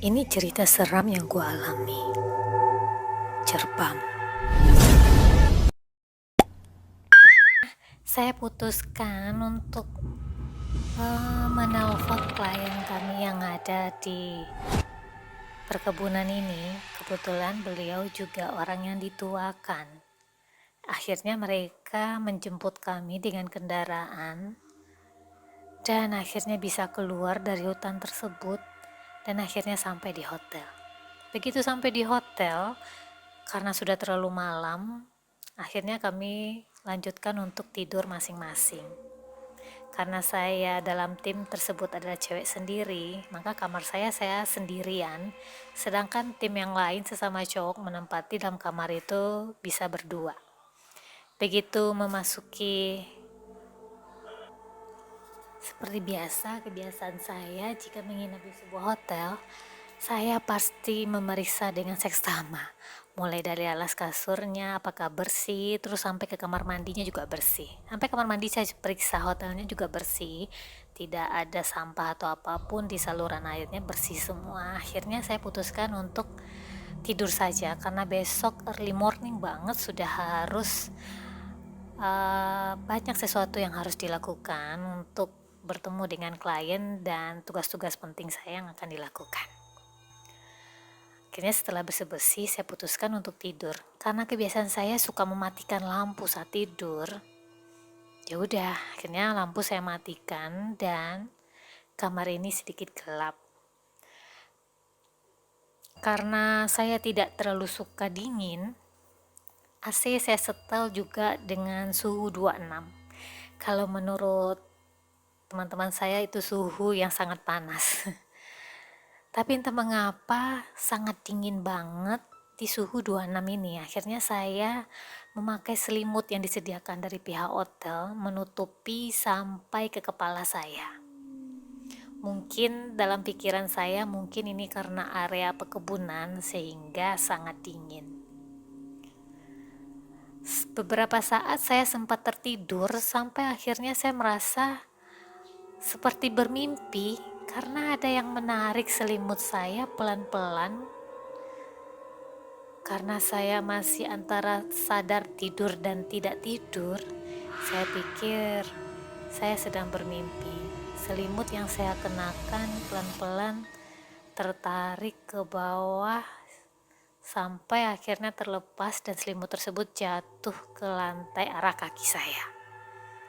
Ini cerita seram yang ku alami. Cerpam. Saya putuskan untuk menelpon klien kami yang ada di perkebunan ini. Kebetulan beliau juga orang yang dituakan. Akhirnya mereka menjemput kami dengan kendaraan dan akhirnya bisa keluar dari hutan tersebut dan akhirnya sampai di hotel. Begitu sampai di hotel, karena sudah terlalu malam, akhirnya kami lanjutkan untuk tidur masing-masing. Karena saya dalam tim tersebut adalah cewek sendiri, maka kamar saya sendirian, sedangkan tim yang lain sesama cowok menempati dalam kamar itu bisa berdua. Begitu memasuki, seperti biasa, kebiasaan saya jika menginap di sebuah hotel, saya pasti memeriksa dengan seksama, mulai dari alas kasurnya apakah bersih, terus sampai ke kamar mandinya juga bersih. Sampai kamar mandi saya periksa, hotelnya juga bersih, tidak ada sampah atau apapun di saluran airnya, bersih semua. Akhirnya saya putuskan untuk tidur saja karena besok early morning banget sudah harus banyak sesuatu yang harus dilakukan untuk bertemu dengan klien dan tugas-tugas penting saya yang akan dilakukan. Akhirnya setelah bersih-bersih saya putuskan untuk tidur. Karena kebiasaan saya suka mematikan lampu saat tidur. Ya udah, akhirnya lampu saya matikan dan kamar ini sedikit gelap. Karena saya tidak terlalu suka dingin, AC saya setel juga dengan suhu 26. Kalau menurut teman-teman saya itu suhu yang sangat panas. Tapi entah mengapa sangat dingin banget di suhu 26 ini. Akhirnya saya memakai selimut yang disediakan dari pihak hotel menutupi sampai ke kepala saya. Mungkin dalam pikiran saya mungkin ini karena area pekebunan sehingga sangat dingin. Beberapa saat saya sempat tertidur sampai akhirnya saya merasa seperti bermimpi karena ada yang menarik selimut saya pelan-pelan. Karena saya masih antara sadar tidur dan tidak tidur, saya pikir saya sedang bermimpi. Selimut yang saya kenakan pelan-pelan tertarik ke bawah sampai akhirnya terlepas dan selimut tersebut jatuh ke lantai arah kaki saya.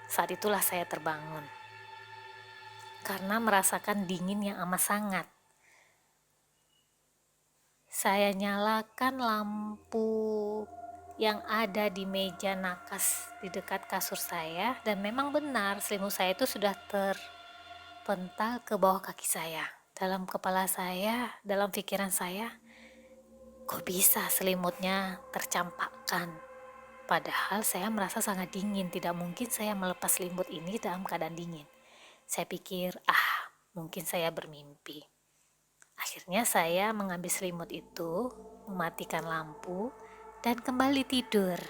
Saat itulah saya terbangun karena merasakan dingin yang amat sangat. Saya nyalakan lampu yang ada di meja nakas di dekat kasur saya dan memang benar selimut saya itu sudah terpental ke bawah kaki saya. Dalam kepala saya, dalam pikiran saya, kok bisa selimutnya tercampakkan? Padahal saya merasa sangat dingin, tidak mungkin saya melepas selimut ini dalam keadaan dingin. Saya pikir, mungkin saya bermimpi. Akhirnya saya mengambil selimut itu, mematikan lampu, dan kembali tidur.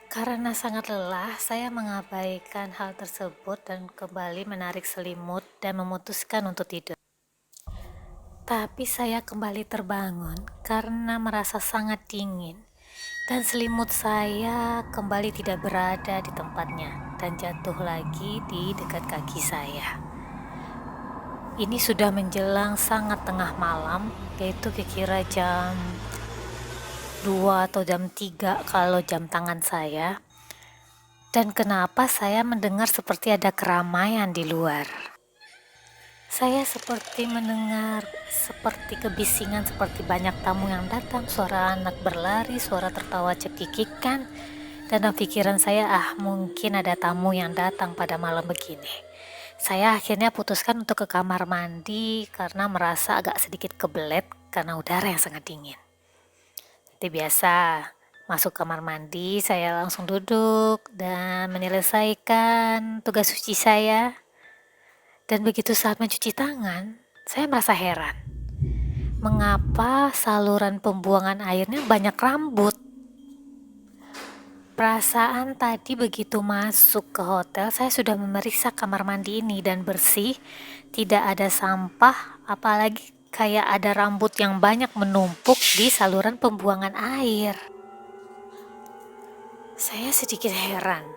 Karena sangat lelah, saya mengabaikan hal tersebut dan kembali menarik selimut dan memutuskan untuk tidur. Tapi saya kembali terbangun karena merasa sangat dingin dan selimut saya kembali tidak berada di tempatnya dan jatuh lagi di dekat kaki saya. Ini sudah menjelang sangat tengah malam, yaitu kira-kira jam 2 atau jam 3 kalau jam tangan saya. Dan kenapa saya mendengar seperti ada keramaian di luar? Saya seperti mendengar seperti kebisingan, seperti banyak tamu yang datang, suara anak berlari, suara tertawa cekikikan. Dan dalam pikiran saya, mungkin ada tamu yang datang pada malam begini. Saya akhirnya putuskan untuk ke kamar mandi karena merasa agak sedikit kebelet karena udara yang sangat dingin. Seperti biasa, masuk kamar mandi, saya langsung duduk dan menyelesaikan tugas suci saya. Dan begitu saat mencuci tangan, saya merasa heran. Mengapa saluran pembuangan airnya banyak rambut? Perasaan tadi begitu masuk ke hotel, saya sudah memeriksa kamar mandi ini dan bersih, tidak ada sampah, apalagi kayak ada rambut yang banyak menumpuk di saluran pembuangan air. Saya sedikit heran.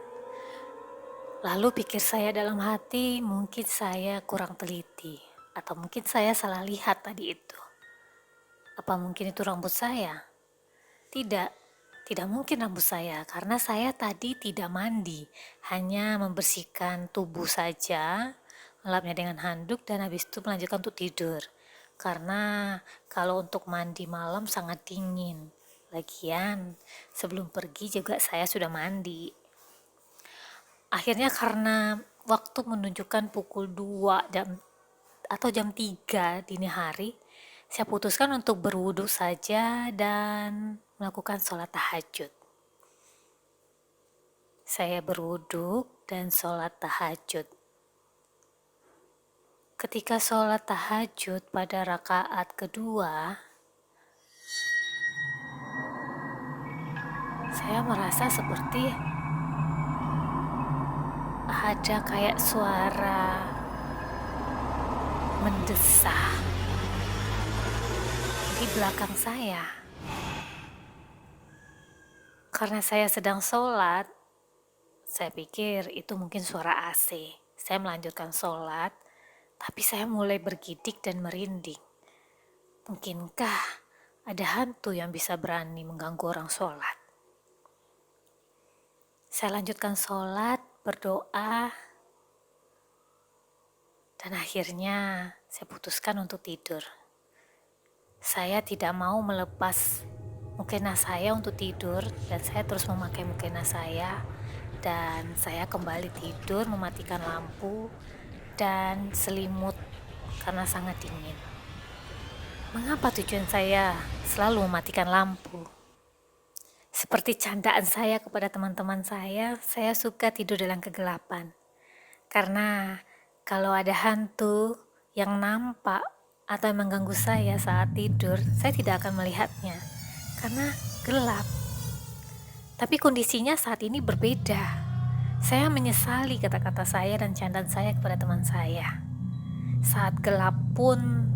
Lalu pikir saya dalam hati, mungkin saya kurang teliti, atau mungkin saya salah lihat tadi itu. Apa mungkin itu rambut saya? Tidak, tidak mungkin rambut saya, karena saya tadi tidak mandi, hanya membersihkan tubuh saja, melapnya dengan handuk dan habis itu melanjutkan untuk tidur. Karena kalau untuk mandi malam sangat dingin. Lagian, sebelum pergi juga saya sudah mandi. Akhirnya karena waktu menunjukkan pukul 2 atau jam 3 dini hari, saya putuskan untuk berwudu saja dan melakukan sholat tahajud. Saya berwudu dan sholat tahajud. Ketika sholat tahajud pada rakaat kedua, saya merasa seperti ada kayak suara mendesah di belakang saya. Karena saya sedang sholat, saya pikir itu mungkin suara AC. Saya melanjutkan sholat, tapi saya mulai bergidik dan merinding. Mungkinkah ada hantu yang bisa berani mengganggu orang sholat? Saya lanjutkan sholat, berdoa, dan akhirnya saya putuskan untuk tidur. Saya tidak mau melepas mukena saya untuk tidur dan saya terus memakai mukena saya dan saya kembali tidur mematikan lampu dan selimut karena sangat dingin. Mengapa tujuan saya selalu mematikan lampu? Seperti candaan saya kepada teman-teman saya suka tidur dalam kegelapan. Karena kalau ada hantu yang nampak atau mengganggu saya saat tidur, saya tidak akan melihatnya karena gelap. Tapi kondisinya saat ini berbeda. Saya menyesali kata-kata saya dan candaan saya kepada teman saya. Saat gelap pun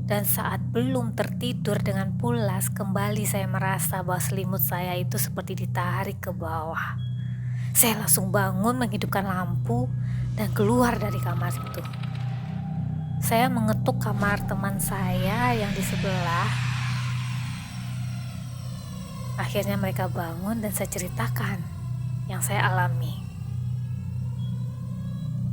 dan saat belum tertidur dengan pulas, kembali saya merasa bahwa selimut saya itu seperti ditarik ke bawah. Saya langsung bangun, menghidupkan lampu dan keluar dari kamar itu. Saya mengetuk kamar teman saya yang di sebelah. Akhirnya mereka bangun dan saya ceritakan yang saya alami.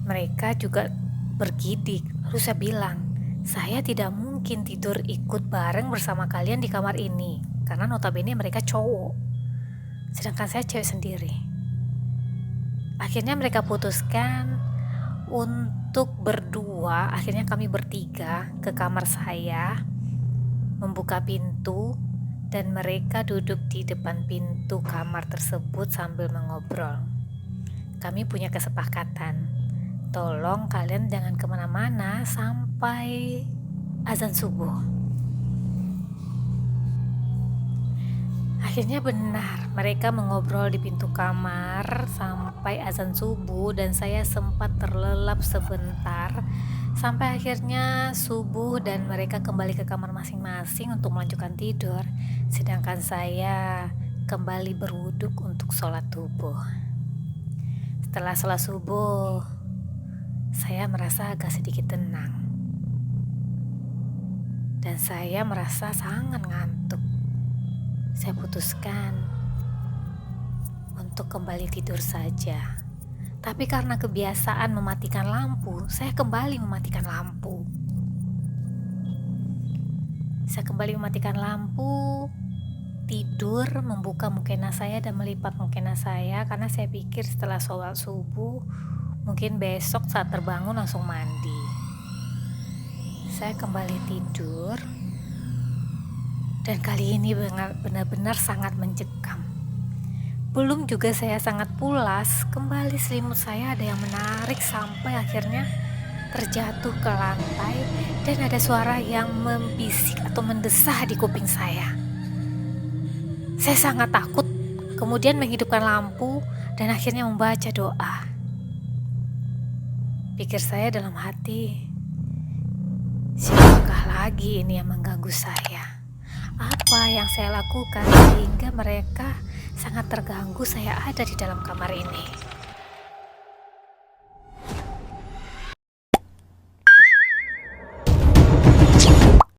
Mereka juga bergidik. Lalu saya bilang, saya tidak mungkin tidur ikut bareng bersama kalian di kamar ini, karena notabene mereka cowok, sedangkan saya cewek sendiri. Akhirnya mereka putuskan untuk berdua, akhirnya kami bertiga ke kamar saya, membuka pintu, dan mereka duduk di depan pintu kamar tersebut sambil mengobrol. Kami punya kesepakatan, tolong kalian jangan kemana-mana sampai azan subuh. Akhirnya benar, mereka mengobrol di pintu kamar sampai azan subuh dan saya sempat terlelap sebentar sampai akhirnya subuh dan mereka kembali ke kamar masing-masing untuk melanjutkan tidur, sedangkan saya kembali berwuduk untuk sholat subuh. Setelah sholat subuh, saya merasa agak sedikit tenang dan saya merasa sangat ngantuk. Saya putuskan untuk kembali tidur saja. Tapi karena kebiasaan mematikan lampu, saya kembali mematikan lampu. Saya kembali mematikan lampu, tidur, membuka mukena saya dan melipat mukena saya karena saya pikir setelah sholat subuh, mungkin besok saat terbangun langsung mandi. Saya kembali tidur. Dan kali ini benar-benar sangat mencekam. Belum juga saya sangat pulas, kembali selimut saya ada yang menarik sampai akhirnya terjatuh ke lantai dan ada suara yang membisik atau mendesah di kuping saya. Saya sangat takut, kemudian menghidupkan lampu dan akhirnya membaca doa. Pikir saya dalam hati, siapakah lagi ini yang mengganggu saya? Apa yang saya lakukan sehingga mereka sangat terganggu saya ada di dalam kamar ini?